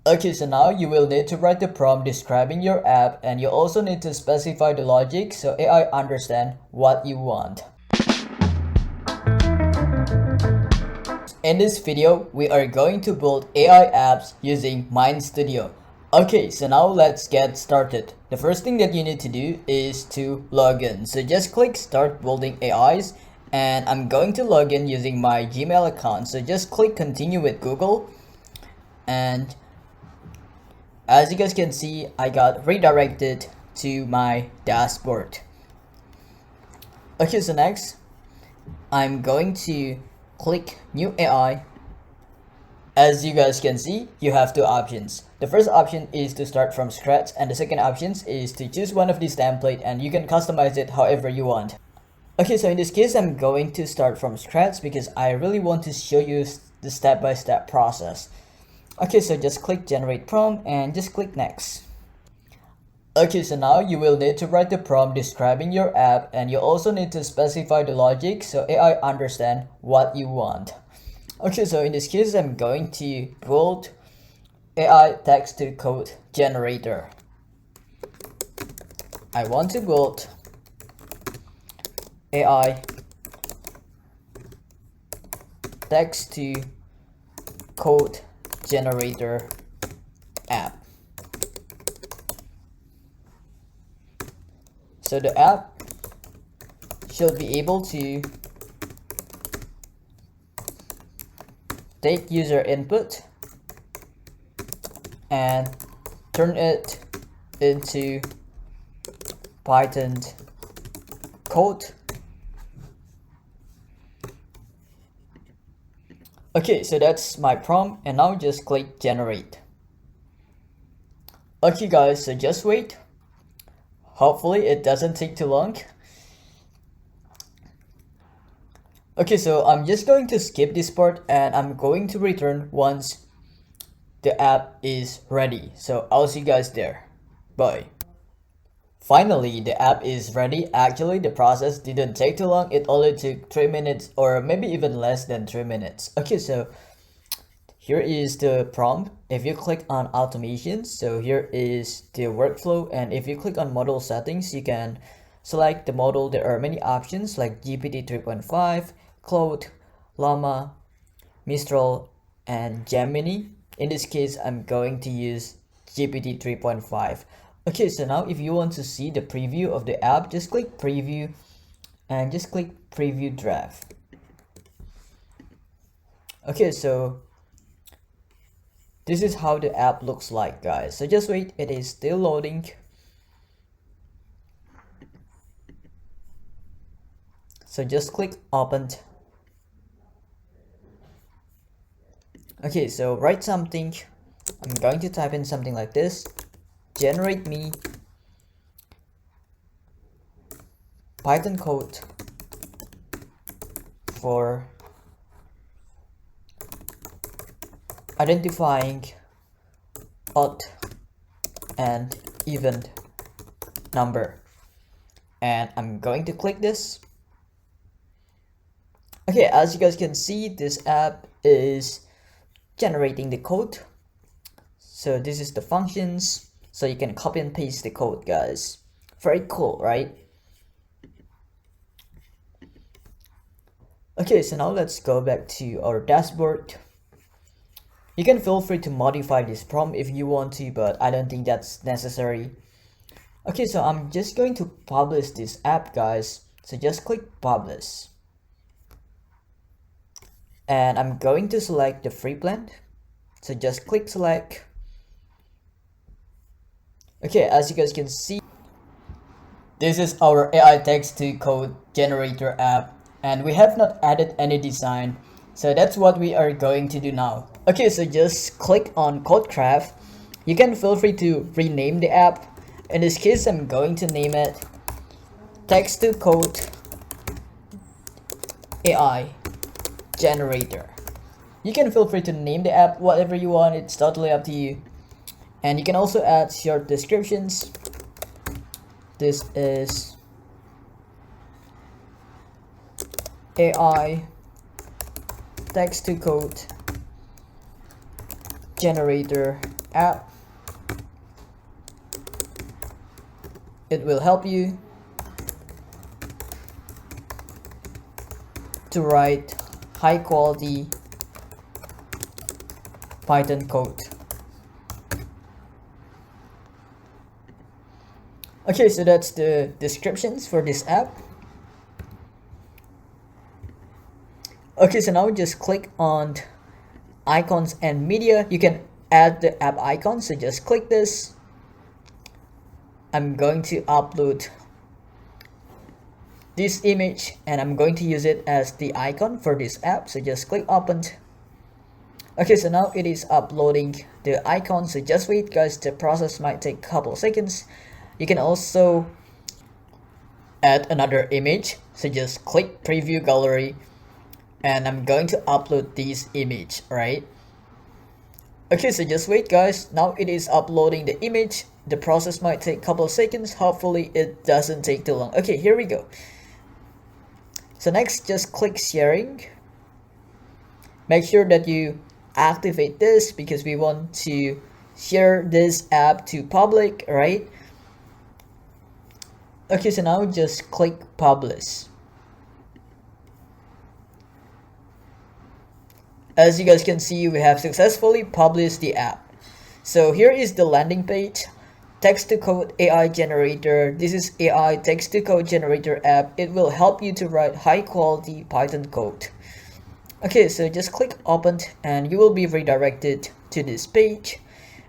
Okay, so now you will need to write the prompt describing your app, and you also need to specify the logic so AI understand what you want. In this video, we are going to build AI apps using Mind Studio. Okay, so now let's get started. The first thing that you need to do is to log in. So just click start building AIs, and I'm going to log in using my Gmail account. So just click continue with Google, and as you guys can see, I got redirected to my dashboard. Okay, so next, I'm going to click new AI. As you guys can see, you have two options. The first option is to start from scratch, and the second option is to choose one of these templates, and you can customize it however you want. Okay, so in this case, I'm going to start from scratch because I really want to show you the step-by-step process. Okay, so just click generate prompt and just click next. Okay, so now you will need to write the prompt describing your app, and you also need to specify the logic so AI understand what you want. Okay, so in this case, I'm going to build AI text to code generator. I want to build AI text to code generator app. So the app should be able to take user input and turn it into Python code. Okay, so that's my prompt, and now just click generate. Okay guys, so just wait. Hopefully it doesn't take too long. Okay, so I'm just going to skip this part, and I'm going to return once the app is ready. So I'll see you guys there. Bye. Finally, the app is ready. Actually, the process didn't take too long. It only took 3 minutes, or maybe even less than 3 minutes. Okay, so here is the prompt. If you click on automation, so here is the workflow, and if you click on model settings, you can select the model. There are many options like GPT 3.5, Claude, Llama, Mistral, and Gemini. In this case, I'm going to use GPT 3.5. Okay, so now if you want to see the preview of the app, just click preview and just click preview draft. Okay, so this is how the app looks like, guys. So just wait, it is still loading. So just click open. Okay, so write something. I'm going to type in something like this. Generate me Python code for identifying odd and even number, and I'm going to click this. Okay, as you guys can see, this app is generating the code. So this is the functions, so you can copy and paste the code, guys. Very cool, right? Okay, so now let's go back to our dashboard. You can feel free to modify this prompt if you want to, but I don't think that's necessary. Okay, so I'm just going to publish this app, guys. So just click publish. And I'm going to select the free plan. So just click select. Okay, as you guys can see, this is our AI text to code generator app, and we have not added any design. So that's what we are going to do now. Okay, so just click on Codecraft. You can feel free to rename the app. In this case, I'm going to name it text to code AI generator. You can feel free to name the app whatever you want. It's totally up to you. And you can also add short descriptions. This is AI text to code generator app. It will help you to write high quality Python code. Okay, so that's the descriptions for this app. Okay, so now just click on icons and media. You can add the app icon, so just click this. I'm going to upload this image and I'm going to use it as the icon for this app, so just click open. Okay, so now it is uploading the icon, so just wait guys, the process might take a couple seconds. You can also add another image, so just click preview gallery and I'm going to upload this image, right? Okay, so just wait guys, now it is uploading the image. The process might take a couple of seconds, hopefully it doesn't take too long. Okay, here we go. So next, just click sharing. Make sure that you activate this because we want to share this app to public, right? Okay, so now just click publish. As you guys can see, we have successfully published the app. So here is the landing page. Text to code AI generator. This is AI text to code generator app. It will help you to write high quality Python code. Okay, so just click open and you will be redirected to this page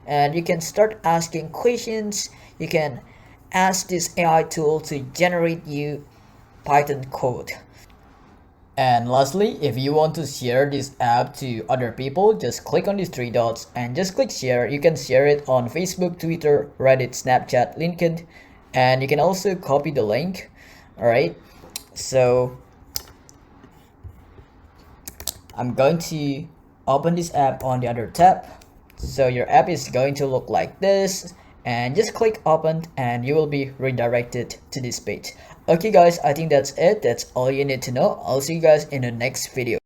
and you can start asking questions. You can ask this AI tool to generate you Python code. And lastly, if you want to share this app to other people, just click on these three dots and just click share. You can share it on Facebook, Twitter, Reddit, Snapchat, LinkedIn, and you can also copy the link. All right, so I'm going to open this app on the other tab. So your app is going to look like this, and just click open and you will be redirected to this page. Okay guys, I think that's it. That's all you need to know. I'll see you guys in the next video.